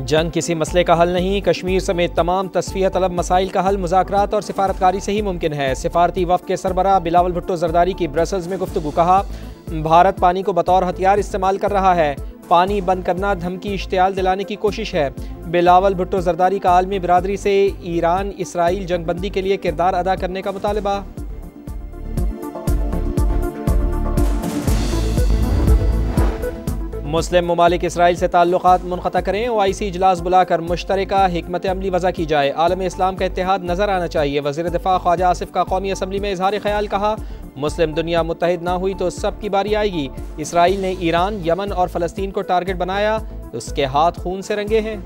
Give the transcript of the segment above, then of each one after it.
जंग किसी मसले का हल नहीं, कश्मीर समेत तमाम तस्फिया तलब मसाइल का हल मुज़ाकरात और सिफारतकारी से ही मुमकिन है। सिफारती वफ़द के सरबराह बिलावल भुट्टो ज़रदारी की ब्रसल्स में गुफ्तगू। कहा, भारत पानी को बतौर हथियार इस्तेमाल कर रहा है, पानी बंद करना धमकी इश्तियाल दिलाने की कोशिश है। बिलावल भुट्टो ज़रदारी का आलमी बिरादरी से ईरान इसराइल जंगबंदी के लिए किरदार अदा करने का मुतालबा। मुस्लिम ममालिक इसराइल से ताल्लुकात मुनक़ता करें, OIC इजलास बुलाकर मुश्तरका हिकमत अमली वज़ा की जाए, आलम इस्लाम का इत्तेहाद नज़र आना चाहिए। वज़ीर दिफ़ा ख्वाजा आसिफ का कौमी असम्बली में इजहार ख्याल। कहा, मुस्लिम दुनिया मुत्तहिद ना हुई तो सबकी बारी आएगी। इसराइल ने ईरान, यमन और फ़लस्तीन को टारगेट बनाया, उसके हाथ खून से रंगे हैं।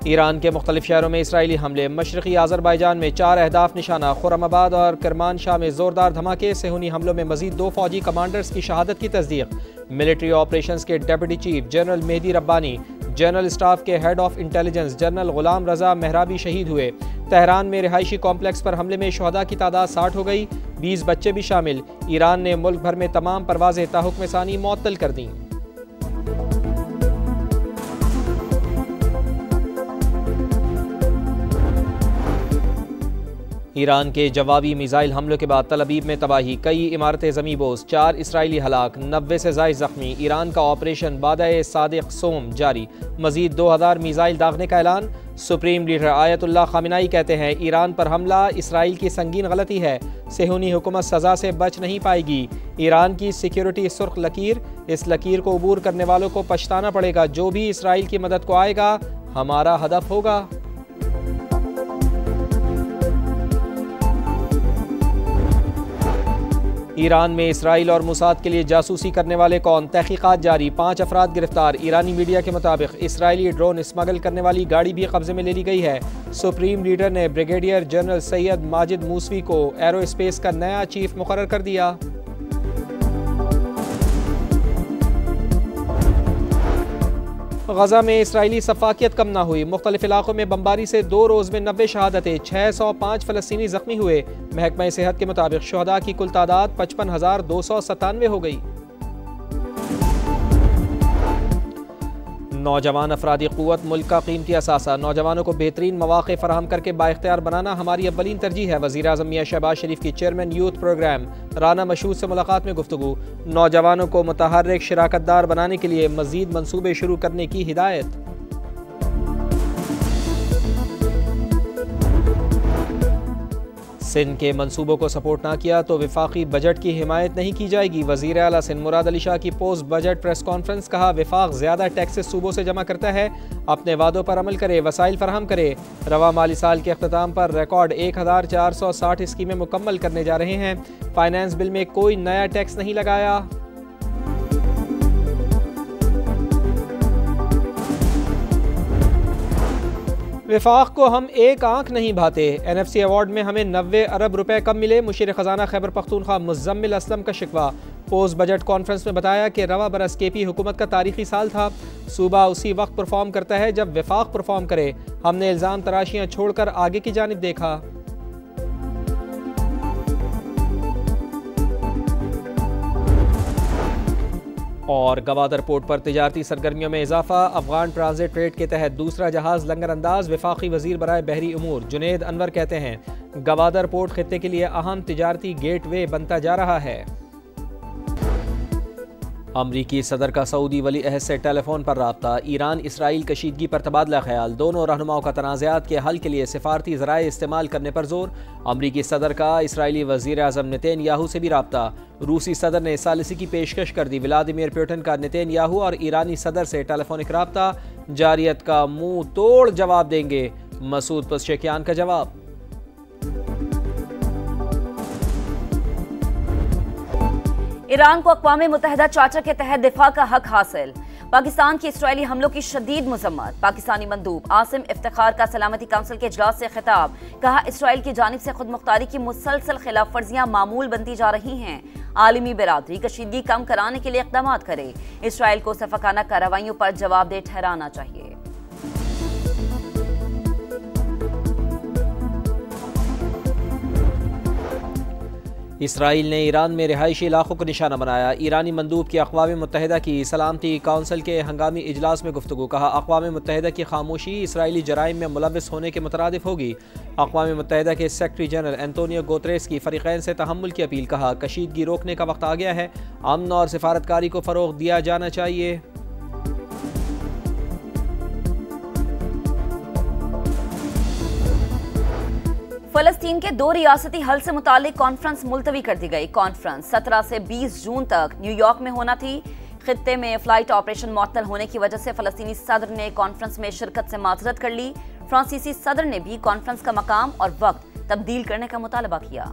ईरान के मुख्तलिफ शहरों में इसराइली हमले। मशरक़ी आज़रबाईजान में 4 अहदाफ निशाना, खुर्रमाबाद और करमानशाह में ज़ोरदार धमाके। सेहूनी हमलों में मज़ीद 2 फ़ौजी कमांडर्स की शहादत की तस्दीक। मिलिट्री ऑपरेशंस के deputy chief general Mehdi Rabbani, general staff के head of intelligence general Gholam Reza Mehrabi शहीद हुए। तेहरान में रिहायशी कॉम्प्लेक्स पर हमले में शुहदा की तादाद 60 हो गई, 20 बच्चे भी शामिल। ईरान ने मुल्क भर में तमाम परवाज़ें ताहुक्म सानी मुअत्तल कर दी। ईरान के जवाबी मिसाइल हमलों के बाद तल अबीब में तबाही, कई इमारतें ज़मींबोस, 4 इसराइली हलाक, 90 से ज़ायद ज़ख्मी। ईरान का ऑपरेशन बादए सादिक सोम जारी, मज़ीद 2000 मिसाइल दागने का ऐलान। सुप्रीम लीडर आयतुल्लाह खामिनाई कहते हैं, ईरान पर हमला इसराइल की संगीन गलती है, सेहूनी हुकूमत सज़ा से बच नहीं पाएगी। ईरान की सिक्योरिटी सुर्ख लकीर, इस लकीर को अबूर करने वालों को पछताना पड़ेगा। जो भी इसराइल की मदद को आएगा हमारा हदफ होगा। ईरान में इसराइल और मुसाद के लिए जासूसी करने वाले कौन, तहकीकात जारी, 5 अफराद गिरफ्तार। ईरानी मीडिया के मुताबिक इसराइली ड्रोन स्मगल करने वाली गाड़ी भी कब्जे में ले ली गई है। सुप्रीम लीडर ने ब्रिगेडियर जनरल सैयद माजिद मूसवी को एरोस्पेस का नया चीफ मुकर्रर कर दिया। गजा में इसराइली सफाकियत कम ना हुई, मुख्तलिफ इलाकों में बमबारी से 2 रोज़ में 90 शहादतें, 605 फ़लस्तीनी ज़ख्मी हुए। महकमा सेहत के मुताबिक शुहदा की कुल तादाद 55,297 हो गई। नौजवान अफरादी क़ुव्वत मुल्क का कीमती असासा, नौजवानों को बेहतरीन मौक़े फ़राहम करके बाइख्तियार बनाना हमारी अव्वलीन तरजीह है। वज़ीर आज़म मियां शहबाज शरीफ की chairman youth programme Rana Mashhood से मुलाकात में गुफ्तगू। नौजवानों को मुतहर्रिक शिराकतदार बनाने के लिए मज़ीद मंसूबे शुरू करने की हिदायत। सिंध के मंसूबों को सपोर्ट ना किया तो विफाकी बजट की हिमायत नहीं की जाएगी। वज़ीर आला सिंध मुराद अली शाह की पोस्ट बजट प्रेस कॉन्फ्रेंस। कहा, विफाक ज़्यादा टैक्सेस सूबों से जमा करता है, अपने वादों पर अमल करे, वसाइल फराहम करे। रवा माली साल के अख्ताम पर रिकॉर्ड 1460 स्कीमें मुकम्मल करने जा रहे हैं। फाइनेंस बिल में कोई नया टैक्स नहीं लगाया। विफाक को हम एक आंख नहीं भाते, NFC अवार्ड में हमें 90 अरब रुपए कम मिले। मुशीर खजाना खैबर पख्तूनख्वा मुज़म्मिल असलम का शिकवा। पोस्ट बजट कॉन्फ्रेंस में बताया कि रवा बरस KP हुकूमत का तारीखी साल था। सूबा उसी वक्त परफॉर्म करता है जब विफाक परफॉर्म करे। हमने इल्ज़ाम तराशियाँ छोड़कर आगे की जानिब देखा। और गवादर पोर्ट पर तिजारती सरगर्मियों में इजाफा, अफगान ट्रांजिट ट्रेड के तहत दूसरा जहाज लंगर अंदाज। वफाकी वजीर बराए बहरी उमूर जुनेद अनवर कहते हैं, गवादर पोर्ट खित्ते के लिए अहम तिजारती गेट वे बनता जा रहा है। अमरीकी सदर का सऊदी वली अहद से टेलीफोन पर राब्ता। ईरान इसराइल कशीदगी पर तबादला ख्याल, दोनों रहनुमाओं का तनाज़ात के हल के लिए सिफारती ज़राए इस्तेमाल करने पर जोर। अमरीकी सदर का इसराइली वज़ीर आज़म नेतन्याहू से भी राब्ता। रूसी सदर ने सालिसी की पेशकश कर दी। व्लादिमीर पुतिन का नेतन्याहू और ईरानी सदर से टेलीफोनिक राब्ता। जारियत का मुंह तोड़ जवाब देंगे, मसूद पज़ेश्कियान का जवाब। ईरान को अक़वाम मुत्तहिदा चार्टर के तहत दिफा का हक हासिल। पाकिस्तान की इसराइली हमलों की शदीद मज़म्मत। पाकिस्तानी मंदूब आसिम इफ्तिखार का सलामती काउंसिल के इजलास से खिताब। कहा, इसराइल की जानिब से खुद मुख्तारी की मुसलसल खिलाफ वर्जियां मामूल बनती जा रही हैं। आलमी बिरादरी कशीदगी कम कराने के लिए इक़दाम करे। इसराइल को सफाकाना कार्रवाइयों पर जवाबदेह ठहराना चाहिए। इसराइल ने ईरान में रिहायशी इलाकों को निशाना बनाया। ईरानी मंदूब की अक़वाम मुत्तहिदा की सलामती काउंसिल के हंगामी इजलास में गुफ्तगू। कहा, अक़वाम मुत्तहिदा की खामोशी इसराइली जराइम में मुलव्वस होने के मुतरादिफ होगी। अक़वाम मुत्तहिदा के सेक्रेटरी जनरल एंटोनियो गुतेरेस की फ़रीक़ैन से तहम्मुल की अपील। कहा, कशीदगी रोकने का वक्त आ गया है, अमन और सिफारतकारी को फ़रोग़ दिया जाना चाहिए। फ़लस्तीन के 2 रियासती हल से मुतालिक कॉन्फ्रेंस मुलतवी कर दी गई। कॉन्फ्रेंस 17 से 20 जून तक न्यूयॉर्क में होना थी। खित्ते में फ्लाइट ऑपरेशन मुअत्तल होने की वजह से फ़लस्तीनी सदर ने कॉन्फ्रेंस में शिरकत से माज़रत कर ली। फ्रांसीसी सदर ने भी कॉन्फ्रेंस का मकाम और वक्त तब्दील करने का मुतालबा किया।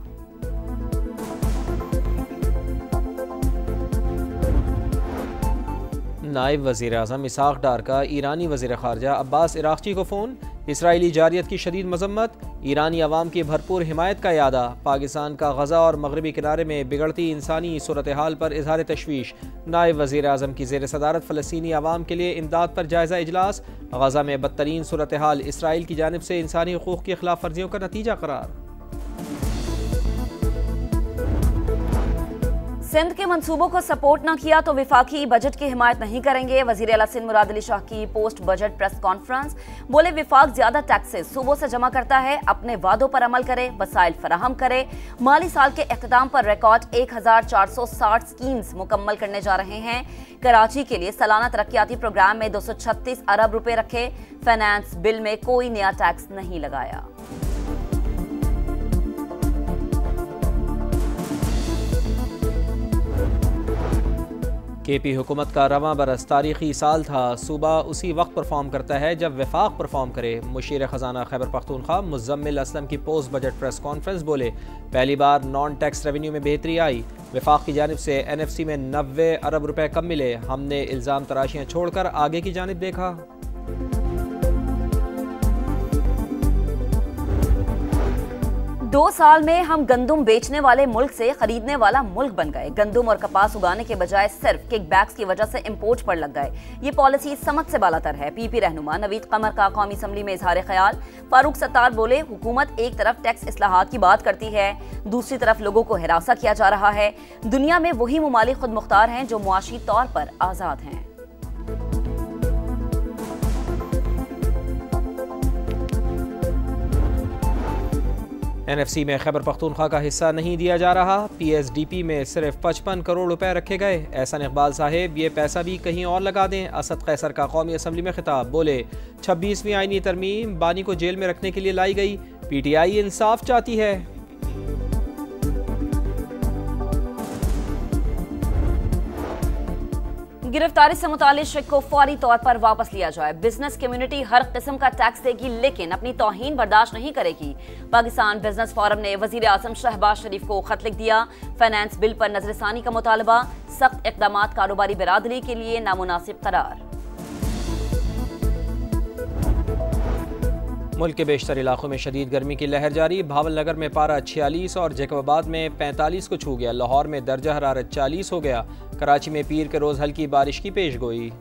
नायब वज़ीर आज़म इसहाक़ डार का ईरानी वज़ीर ख़ारजा अब्बास इराक़ची को फ़ोन। इसराइली जारियत की शदीद मज़म्मत, ईरानी अवाम की भरपूर हिमायत का यादा। पाकिस्तान का गज़ा और मगरबी किनारे में बिगड़ती इंसानी सूरत हाल पर इज़हार तशवीश। नायब वज़ीर आज़म की ज़ेर सदारत फ़लस्तीनी अवाम के लिए इमदाद पर जायज़ा इजलास। गज़ा में बदतरीन सूरत हाल इसराइल की जानिब से इंसानी हुकूक़ की खिलाफ वर्जियों का नतीजा करार। सिंध के मंसूबों को सपोर्ट न किया तो विफाकी बजट की हिमायत नहीं करेंगे। वज़ीर आला सिंध मुराद अली शाह की पोस्ट बजट प्रेस कॉन्फ्रेंस। बोले, विफाक ज्यादा टैक्सेस सूबों से जमा करता है, अपने वादों पर अमल करे, वसाइल फराहम करे। माली साल के इख्तिताम पर रिकॉर्ड 1460 स्कीम्स मुकम्मल करने जा रहे हैं। कराची के लिए सालाना तरक्याती प्रोग्राम में 236 अरब रुपए रखे। फाइनेंस बिल में कोई नया टैक्स नहीं लगाया। KP हुकूमत का रवां बरस तारीखी साल था। सूबा उसी वक्त परफॉर्म करता है जब वफाक परफॉर्म करे। मुशीर ख़जाना खैबर पख्तूनख्वा मुज़म्मिल असलम की पोस्ट बजट प्रेस कॉन्फ्रेंस। बोले, पहली बार नॉन टैक्स रेवेन्यू में बेहतरी आई। वफाक की जानिब से NFC में 90 अरब रुपए कम मिले। हमने इल्ज़ाम तराशियाँ छोड़कर आगे की जानिब देखा। 2 साल में हम गंदुम बेचने वाले मुल्क से खरीदने वाला मुल्क बन गए। गंदुम और कपास उगाने के बजाय सिर्फ किकबैक्स की वजह से इंपोर्ट पर लग गए। ये पॉलिसी समझ से बालातर है। PP रहनुमा नवीद कमर का कौमी असम्बली में इजहार ख्याल। फारूक सत्तार बोले, हुकूमत एक तरफ टैक्स इस्लाहात की बात करती है, दूसरी तरफ लोगों को हिरासा किया जा रहा है। दुनिया में वही ममालिक खुद मुख्तार हैं जो मुआशी तौर पर आजाद हैं। NFC में खैबर पख्तूनख्वा का हिस्सा नहीं दिया जा रहा। PSDP में सिर्फ 55 करोड़ रुपए रखे गए। एहसान इकबाल साहिब, ये पैसा भी कहीं और लगा दें। असद कैसर का कौमी असम्बली में खिताब। बोले, 26वीं आईनी तरमीम बानी को जेल में रखने के लिए लाई गई। PTI इंसाफ चाहती है। गिरफ्तारी से मुतालिक शक को फौरी तौर पर वापस लिया जाए। बिजनेस कम्युनिटी हर किस्म का टैक्स देगी लेकिन अपनी तौहीन बर्दाश्त नहीं करेगी। पाकिस्तान बिजनेस फोरम ने वजीर आजम शहबाज शरीफ को खत लिख दिया। फाइनेंस बिल पर नजरसानी का मुतालबा। सख्त इकदामात कारोबारी बिरादरी के लिए नामुनासिब करार। मुल्क के बेशतर इलाकों में शदीद गर्मी की लहर जारी। भावलनगर में पारा 46 और जैकबाबाद में 45 को छू गया। लाहौर में दर्जा हरारत 40 हो गया। कराची में पीर के रोज़ हल्की बारिश की पेशगोई।